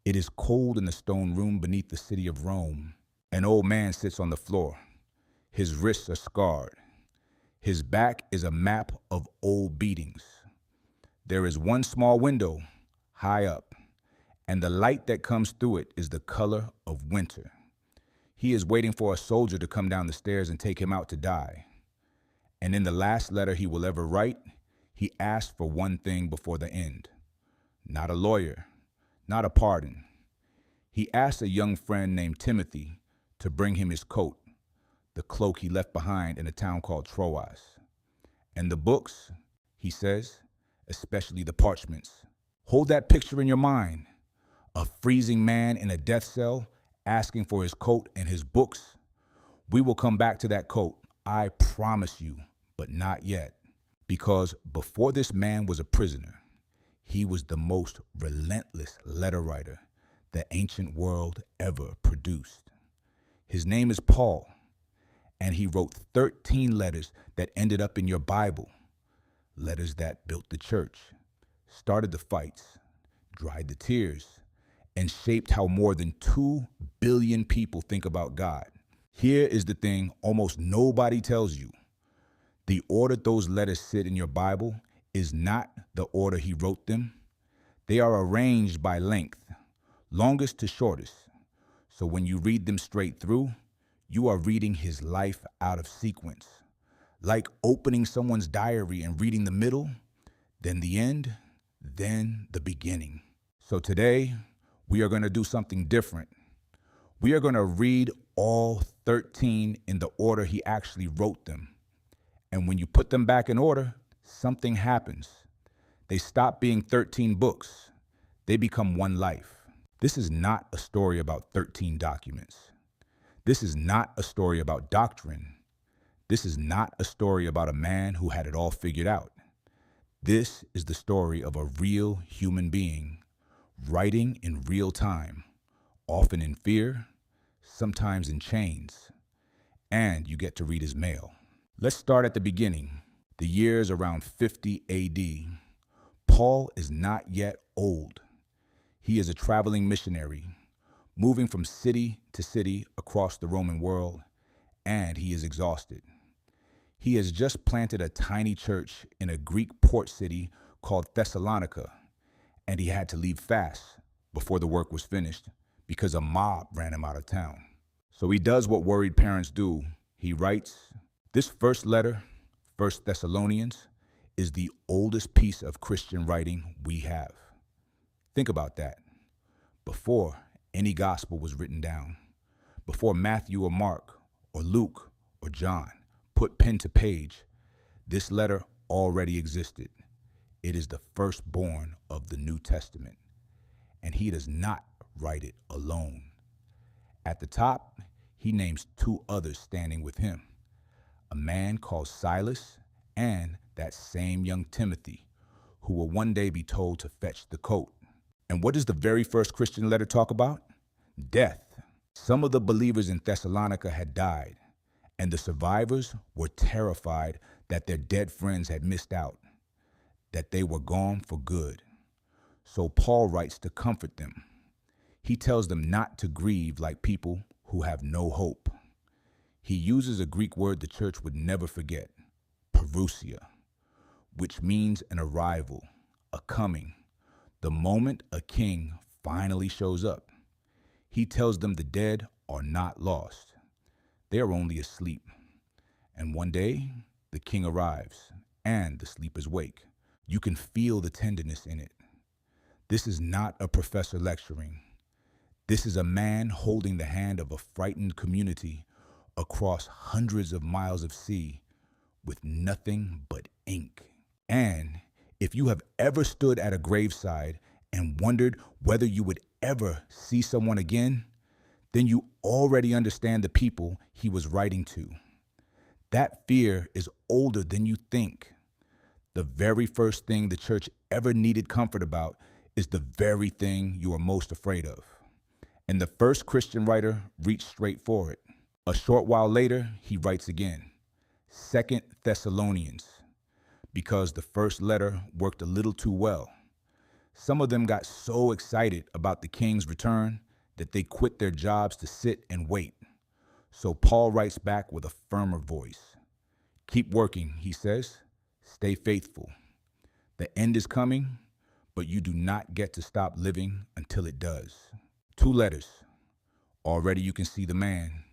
It is cold in the stone room beneath the city of Rome. An old man sits on the floor. His wrists are scarred. His back is a map of old beatings. There is one small window, high up, and the light that comes through it is the color of winter. He is waiting for a soldier to come down the stairs and take him out to die. And in the last letter he will ever write, he asks for one thing before the end. Not a lawyer, not a pardon. He asks a young friend named Timothy to bring him his coat, the cloak he left behind in a town called Troas. And the books, he says, especially the parchments. Hold that picture in your mind. A freezing man in a death cell asking for his coat and his books. We will come back to that coat, I promise you, but not yet. Because before this man was a prisoner, he was the most relentless letter writer the ancient world ever produced. His name is Paul, and he wrote 13 letters that ended up in your Bible. Letters that built the church, started the fights, dried the tears, and shaped how more than 2 billion people think about God. Here is the thing almost nobody tells you. The order those letters sit in your Bible is not the order he wrote them. They are arranged by length, longest to shortest. So when you read them straight through, you are reading his life out of sequence. Like opening someone's diary and reading the middle, then the end, then the beginning. So today, we are going to do something different. We are going to read all 13 in the order he actually wrote them. And when you put them back in order, something happens. They stop being 13 books. They become one life. This is not a story about 13 documents. This is not a story about doctrine. This is not a story about a man who had it all figured out. This is the story of a real human being, writing in real time, often in fear, sometimes in chains, and you get to read his mail. Let's start at the beginning. The year's around 50 AD. Paul is not yet old. He is a traveling missionary, moving from city to city across the Roman world, and he is exhausted. He has just planted a tiny church in a Greek port city called Thessalonica, and he had to leave fast before the work was finished because a mob ran him out of town. So he does what worried parents do. He writes, this first letter, 1 Thessalonians, is the oldest piece of Christian writing we have. Think about that. Before any gospel was written down, before Matthew or Mark or Luke or John put pen to page, this letter already existed. It is the firstborn of the New Testament, and he does not write it alone. At the top, he names 2 others standing with him, a man called Silas and that same young Timothy, who will one day be told to fetch the coat. And what does the very first Christian letter talk about? Death. Some of the believers in Thessalonica had died, and the survivors were terrified that their dead friends had missed out, that they were gone for good. So Paul writes to comfort them. He tells them not to grieve like people who have no hope. He uses a Greek word the church would never forget, parousia, which means an arrival, a coming, the moment a king finally shows up. He tells them the dead are not lost. They are only asleep. And one day, the king arrives, and the sleepers wake. You can feel the tenderness in it. This is not a professor lecturing. This is a man holding the hand of a frightened community across hundreds of miles of sea with nothing but ink. And if you have ever stood at a graveside and wondered whether you would ever see someone again, then you already understand the people he was writing to. That fear is older than you think. The very first thing the church ever needed comfort about is the very thing you are most afraid of. And the first Christian writer reached straight for it. A short while later, he writes again, 2 Thessalonians, because the first letter worked a little too well. Some of them got so excited about the king's return that they quit their jobs to sit and wait. So Paul writes back with a firmer voice. Keep working, he says. Stay faithful. The end is coming, but you do not get to stop living until it does. 2 letters. Already you can see the man.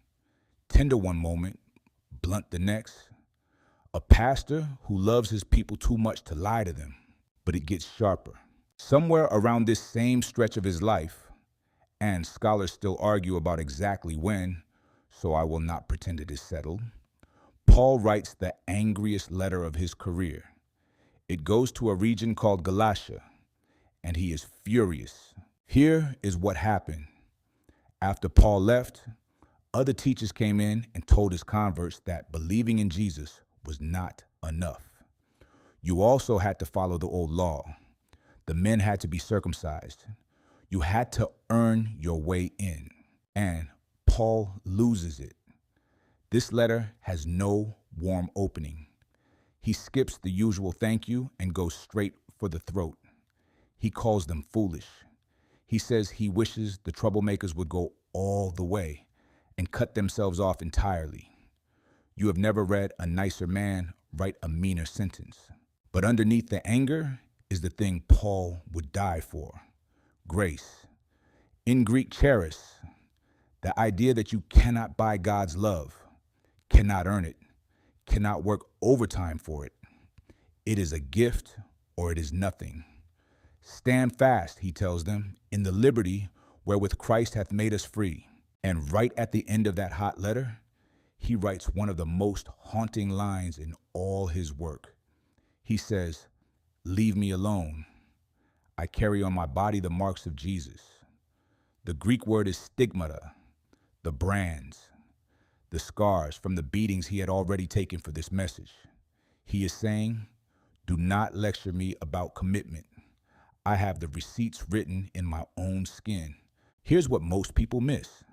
Tender one moment, blunt the next. A pastor who loves his people too much to lie to them, but it gets sharper. Somewhere around this same stretch of his life, and scholars still argue about exactly when, so I will not pretend it is settled, Paul writes the angriest letter of his career. It goes to a region called Galatia, and he is furious. Here is what happened. After Paul left, other teachers came in and told his converts that believing in Jesus was not enough. You also had to follow the old law. The men had to be circumcised. You had to earn your way in. And Paul loses it. This letter has no warm opening. He skips the usual thank you and goes straight for the throat. He calls them foolish. He says he wishes the troublemakers would go all the way and cut themselves off entirely. You have never read a nicer man write a meaner sentence. But underneath the anger is the thing Paul would die for: grace. In Greek, charis, the idea that you cannot buy God's love, cannot earn it, cannot work overtime for it. It is a gift or it is nothing. Stand fast, he tells them, in the liberty wherewith Christ hath made us free. And right at the end of that hot letter, he writes one of the most haunting lines in all his work. He says, "Leave me alone. I carry on my body the marks of Jesus." The Greek word is stigmata, the brands, the scars from the beatings he had already taken for this message. He is saying, do not lecture me about commitment. I have the receipts written in my own skin. Here's what most people miss.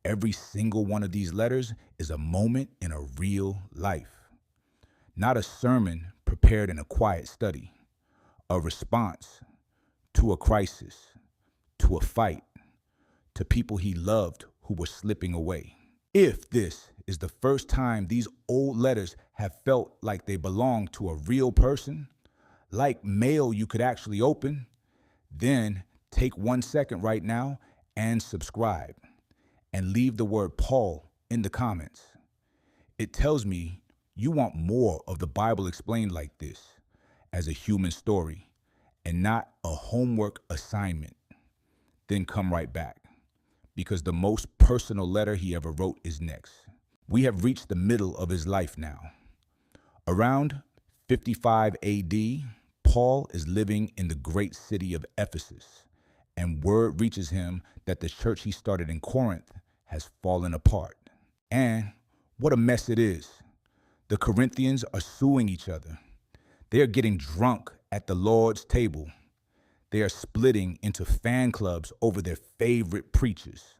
Every single one of these letters is a moment in a real life. Not a sermon prepared in a quiet study. A response to a crisis, to a fight, to people he loved who were slipping away. If this is the first time these old letters have felt like they belong to a real person, like mail you could actually open, then take 1 second right now and subscribe. And leave the word Paul in the comments. It tells me you want more of the Bible explained like this, as a human story, and not a homework assignment. Then come right back, because the most personal letter he ever wrote is next. We have reached the middle of his life now. Around 55 AD, Paul is living in the great city of Ephesus, and word reaches him that the church he started in Corinth has fallen apart. And what a mess it is. The Corinthians are suing each other. They are getting drunk at the Lord's table. They are splitting into fan clubs over their favorite preachers.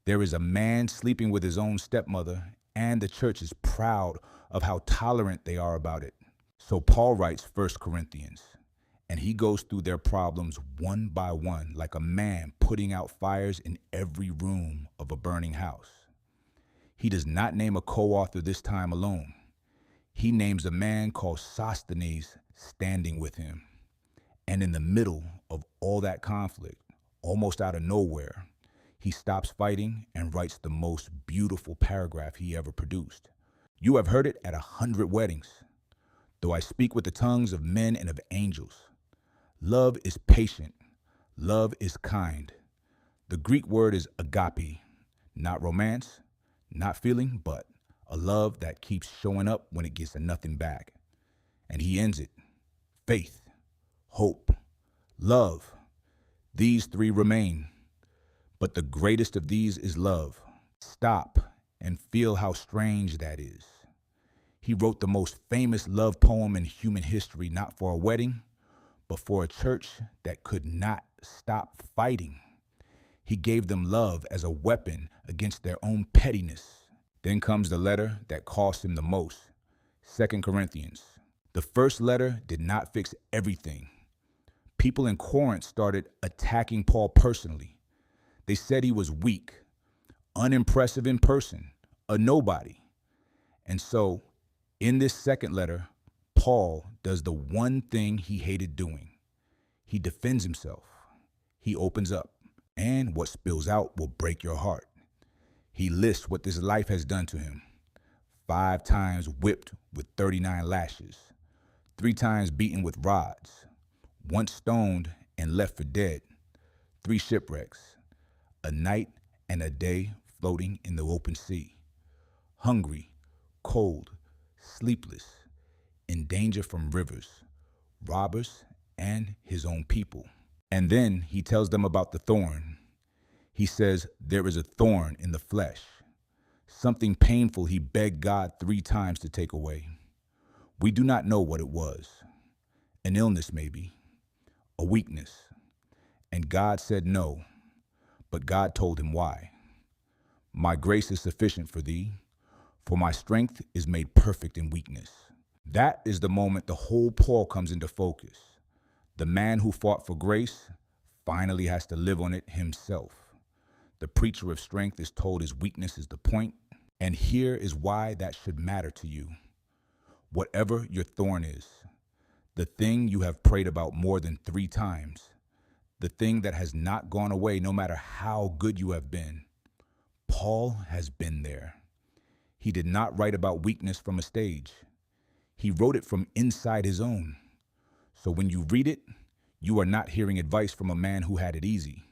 There is a man sleeping with his own stepmother, and the church is proud of how tolerant they are about it. So Paul writes 1 Corinthians, and he goes through their problems one by one, like a man putting out fires in every room of a burning house. He does not name a co-author this time alone. He names a man called Sosthenes standing with him. And in the middle of all that conflict, almost out of nowhere, he stops fighting and writes the most beautiful paragraph he ever produced. You have heard it at 100 weddings. Though I speak with the tongues of men and of angels, love is patient. Love is kind. The Greek word is agape, not romance, not feeling, but a love that keeps showing up when it gets a nothing back. And he ends it. Faith, hope, love. These 3 remain. But the greatest of these is love. Stop and feel how strange that is. He wrote the most famous love poem in human history, not for a wedding, but for a church that could not stop fighting. He gave them love as a weapon against their own pettiness. Then comes the letter that cost him the most, 2 Corinthians. The first letter did not fix everything. People in Corinth started attacking Paul personally. They said he was weak, unimpressive in person, a nobody. And so, in this second letter, Paul does the one thing he hated doing. He defends himself. He opens up, and what spills out will break your heart. He lists what this life has done to him. 5 times whipped with 39 lashes, 3 times beaten with rods, once stoned and left for dead, 3 shipwrecks, a night and a day floating in the open sea, hungry, cold, sleepless, in danger from rivers, robbers, and his own people. And then he tells them about the thorn. He says, there is a thorn in the flesh, something painful he begged God 3 times to take away. We do not know what it was. An illness maybe, a weakness. And God said no, but God told him why. My grace is sufficient for thee, for my strength is made perfect in weakness. That is the moment the whole Paul comes into focus. The man who fought for grace finally has to live on it himself. The preacher of strength is told his weakness is the point, and here is why that should matter to you. Whatever your thorn is, the thing you have prayed about more than 3 times, the thing that has not gone away no matter how good you have been, Paul has been there. He did not write about weakness from a stage. He wrote it from inside his own. So when you read it, you are not hearing advice from a man who had it easy.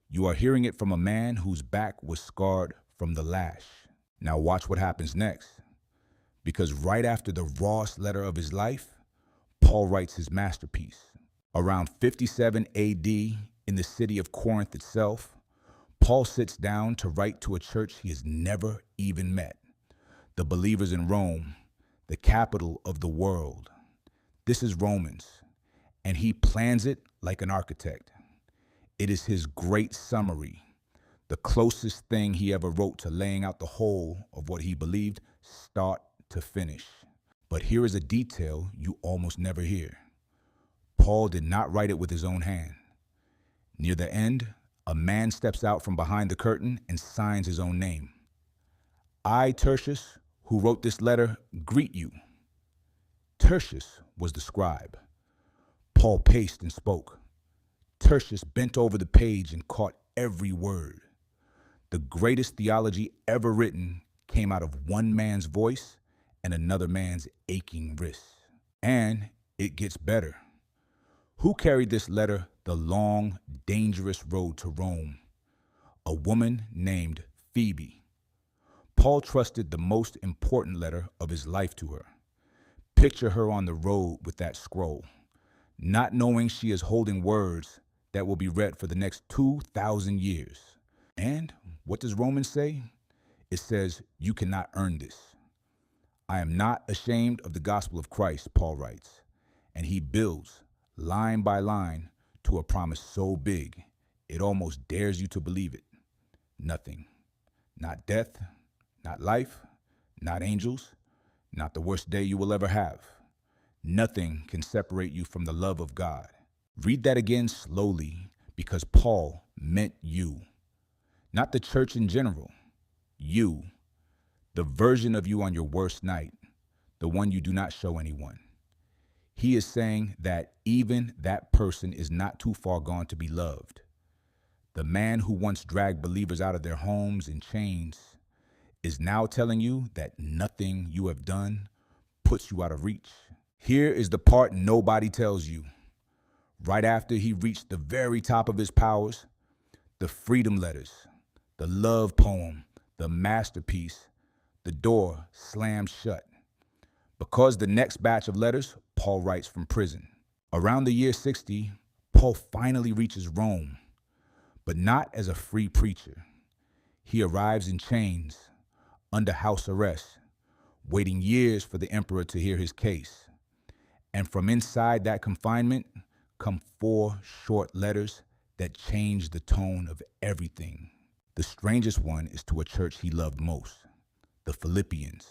You are hearing it from a man whose back was scarred from the lash. Now watch what happens next. Because right after the rawest letter of his life, Paul writes his masterpiece. Around 57 AD, in the city of Corinth itself, Paul sits down to write to a church he has never even met. The believers in Rome, the capital of the world. This is Romans, and he plans it like an architect. It is his great summary, the closest thing he ever wrote to laying out the whole of what he believed, start to finish. But here is a detail you almost never hear. Paul did not write it with his own hand. Near the end, a man steps out from behind the curtain and signs his own name. I, Tertius, who wrote this letter, greet you. Tertius was the scribe. Paul paced and spoke. Tertius bent over the page and caught every word. The greatest theology ever written came out of one man's voice and another man's aching wrists. And it gets better. Who carried this letter the long, dangerous road to Rome? A woman named Phoebe. Paul trusted the most important letter of his life to her. Picture her on the road with that scroll, not knowing she is holding words that will be read for the next 2,000 years. And what does Romans say? It says, you cannot earn this. I am not ashamed of the gospel of Christ, Paul writes, and he builds, line by line, to a promise so big, it almost dares you to believe it. Nothing. Not death, not life, not angels, not the worst day you will ever have. Nothing can separate you from the love of God. Read that again slowly, because Paul meant you. Not the church in general. You. The version of you on your worst night. The one you do not show anyone. He is saying that even that person is not too far gone to be loved. The man who once dragged believers out of their homes in chains is now telling you that nothing you have done puts you out of reach. Here is the part nobody tells you. Right after he reached the very top of his powers, the freedom letters, the love poem, the masterpiece, the door slammed shut. Because the next batch of letters, Paul writes from prison. Around the year 60, Paul finally reaches Rome, but not as a free preacher. He arrives in chains, under house arrest, waiting years for the emperor to hear his case. And from inside that confinement come 4 short letters that change the tone of everything. The strangest one is to a church he loved most, the Philippians.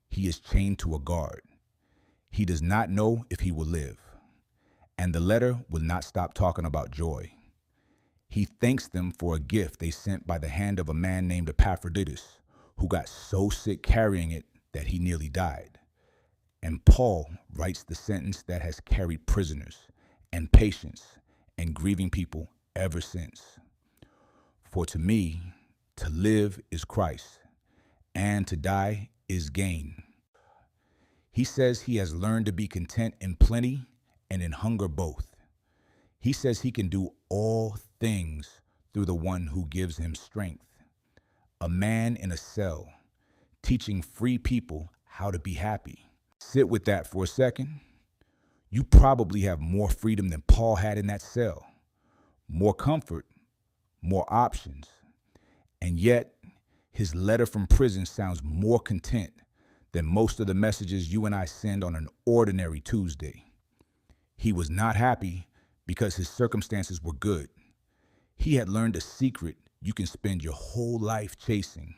He is chained to a guard. He does not know if he will live. And the letter will not stop talking about joy. He thanks them for a gift they sent by the hand of a man named Epaphroditus, who got so sick carrying it that he nearly died. And Paul writes the sentence that has carried prisoners and patients and grieving people ever since. For to me, to live is Christ, and to die is gain. He says he has learned to be content in plenty and in hunger both. He says he can do all things through the one who gives him strength. A man in a cell, teaching free people how to be happy. Sit with that for a second. You probably have more freedom than Paul had in that cell, more comfort, more options. And yet, his letter from prison sounds more content than most of the messages you and I send on an ordinary Tuesday. He was not happy because his circumstances were good. He had learned a secret you can spend your whole life chasing.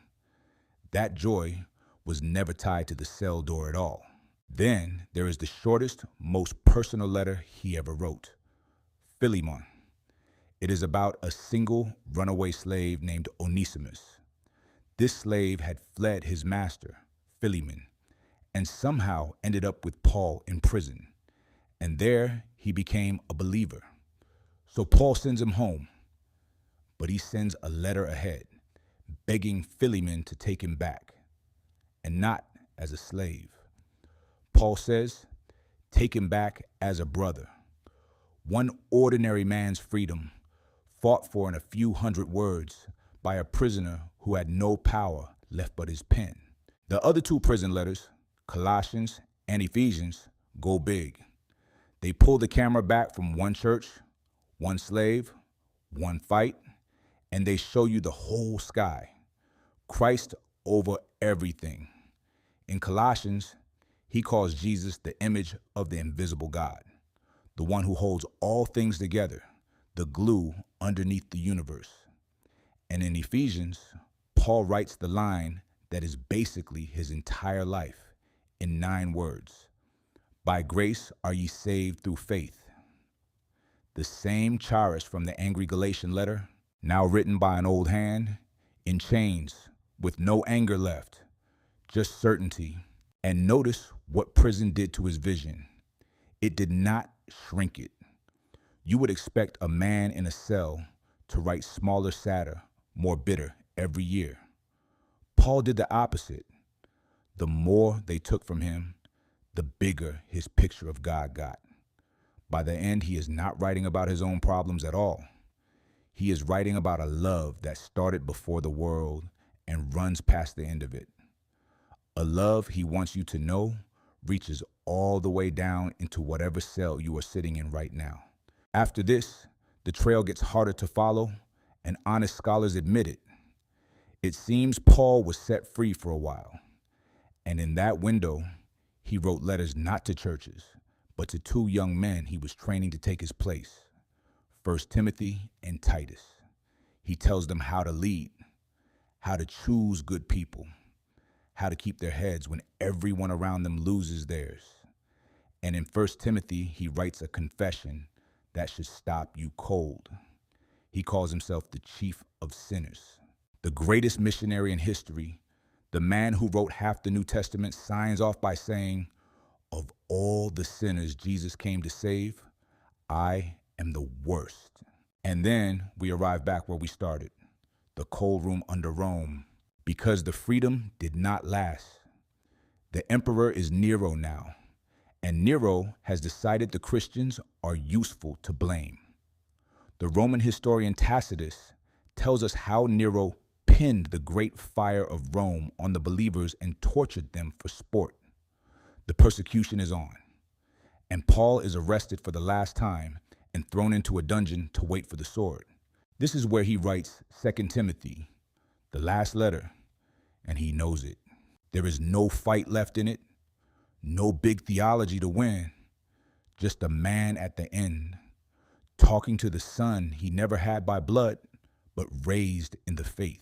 That joy was never tied to the cell door at all. Then there is the shortest, most personal letter he ever wrote, Philemon. It is about a single runaway slave named Onesimus. This slave had fled his master, Philemon, and somehow ended up with Paul in prison. And there he became a believer. So Paul sends him home, but he sends a letter ahead, begging Philemon to take him back, and not as a slave. Paul says, take him back as a brother. One ordinary man's freedom, fought for in a few hundred words by a prisoner who had no power left but his pen. The other two prison letters, Colossians and Ephesians, go big. They pull the camera back from one church, one slave, one fight, and they show you the whole sky. Christ over everything. In Colossians, he calls Jesus the image of the invisible God, the one who holds all things together, the glue underneath the universe. And in Ephesians, Paul writes the line that is basically his entire life in 9 words. By grace are ye saved through faith. The same Charis from the angry Galatian letter, now written by an old hand, in chains, with no anger left, just certainty. And notice what prison did to his vision. It did not shrink it. You would expect a man in a cell to write smaller, sadder, more bitter every year. Paul did the opposite. The more they took from him, the bigger his picture of God got. By the end, he is not writing about his own problems at all. He is writing about a love that started before the world and runs past the end of it. A love he wants you to know reaches all the way down into whatever cell you are sitting in right now. After this, the trail gets harder to follow, and honest scholars admit it. It seems Paul was set free for a while, and in that window, he wrote letters not to churches, but to 2 young men he was training to take his place, 1 Timothy and Titus. He tells them how to lead, how to choose good people, how to keep their heads when everyone around them loses theirs. And in 1 Timothy, he writes a confession that should stop you cold. He calls himself the chief of sinners. The greatest missionary in history, the man who wrote half the New Testament, signs off by saying, of all the sinners Jesus came to save, I am the worst. And then we arrive back where we started, the cold room under Rome, because the freedom did not last. The emperor is Nero now, and Nero has decided the Christians are useful to blame. The Roman historian Tacitus tells us how Nero pinned the great fire of Rome on the believers and tortured them for sport. The persecution is on, and Paul is arrested for the last time and thrown into a dungeon to wait for the sword. This is where he writes 2 Timothy, the last letter, and he knows it. There is no fight left in it, no big theology to win, just a man at the end, talking to the son he never had by blood, but raised in the faith.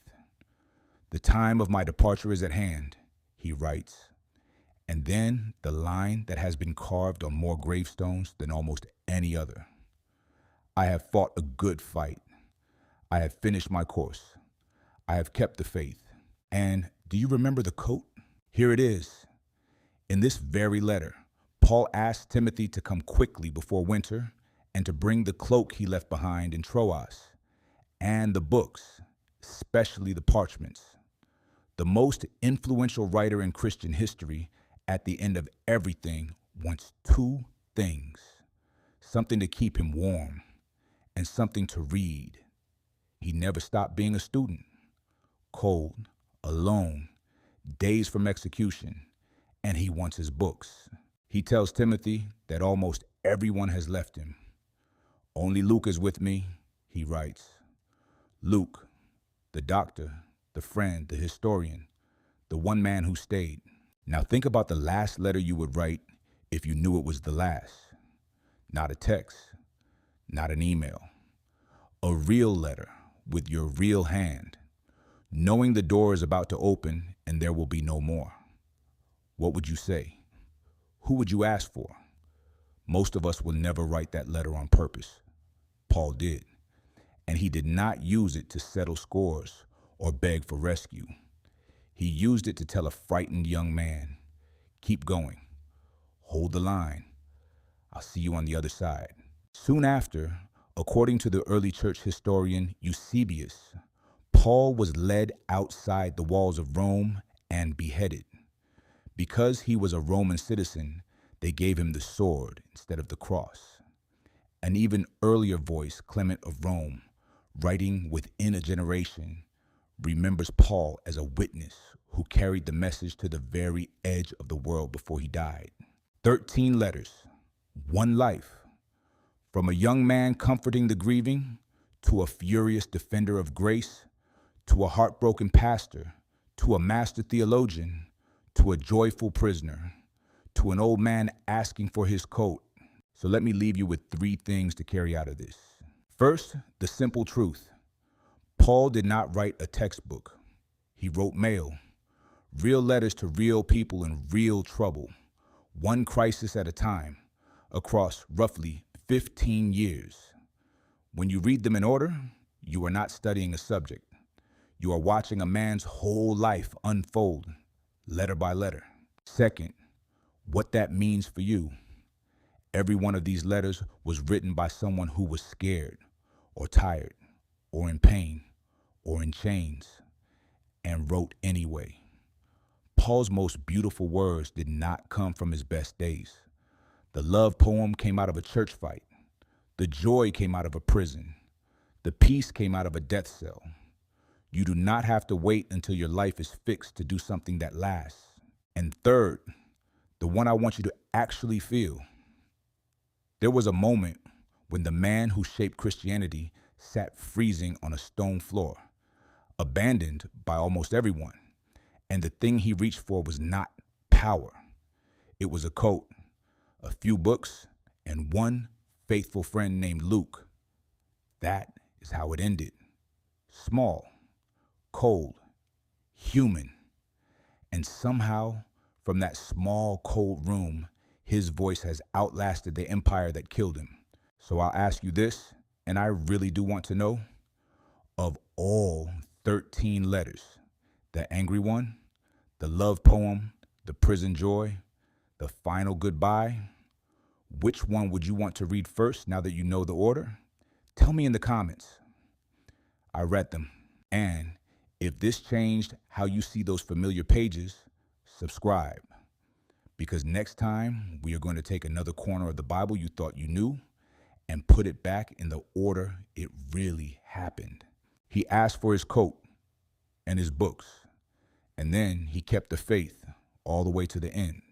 The time of my departure is at hand, he writes, And then the line that has been carved on more gravestones than almost any other. I have fought a good fight. I have finished my course. I have kept the faith. And do you remember the coat? Here it is. In this very letter, Paul asked Timothy to come quickly before winter and to bring the cloak he left behind in Troas and the books, especially the parchments. The most influential writer in Christian history, at the end of everything, wants two things: something to keep him warm and something to read. He never stopped being a student. Cold, alone, days from execution, and he wants his books. He tells Timothy that almost everyone has left him. Only Luke is with me, he writes. Luke, the doctor, the friend, the historian, the one man who stayed. Now think about the last letter you would write if you knew it was the last. Not a text, not an email. A real letter with your real hand, knowing the door is about to open and there will be no more. What would you say? Who would you ask for? Most of us will never write that letter on purpose. Paul did. And he did not use it to settle scores or beg for rescue. He used it to tell a frightened young man, keep going, hold the line, I'll see you on the other side. Soon after, according to the early church historian Eusebius, Paul was led outside the walls of Rome and beheaded. Because he was a Roman citizen, they gave him the sword instead of the cross. An even earlier voice, Clement of Rome, writing within a generation, remembers Paul as a witness who carried the message to the very edge of the world before he died. 13 letters, one life, from a young man comforting the grieving, to a furious defender of grace, to a heartbroken pastor, to a master theologian, to a joyful prisoner, to an old man asking for his coat. So let me leave you with 3 things to carry out of this. First, the simple truth. Paul did not write a textbook. He wrote mail, real letters to real people in real trouble, one crisis at a time, across roughly 15 years. When you read them in order, you are not studying a subject. You are watching a man's whole life unfold, letter by letter. Second, what that means for you. Every one of these letters was written by someone who was scared, or tired, or in pain, or in chains, and wrote anyway. Paul's most beautiful words did not come from his best days. The love poem came out of a church fight. The joy came out of a prison. The peace came out of a death cell. You do not have to wait until your life is fixed to do something that lasts. And third, the one I want you to actually feel. There was a moment when the man who shaped Christianity sat freezing on a stone floor, abandoned by almost everyone. And the thing he reached for was not power. It was a coat, a few books, and one faithful friend named Luke. That is how it ended. Small, cold, human. And somehow, from that small, cold room, his voice has outlasted the empire that killed him. So I'll ask you this, and I really do want to know, of all 13 letters, the angry one, the love poem, the prison joy, the final goodbye, which one would you want to read first now that you know the order? Tell me in the comments. I read them. And if this changed how you see those familiar pages, subscribe. Because next time we are going to take another corner of the Bible you thought you knew and put it back in the order it really happened. He asked for his coat and his books, and then he kept the faith all the way to the end.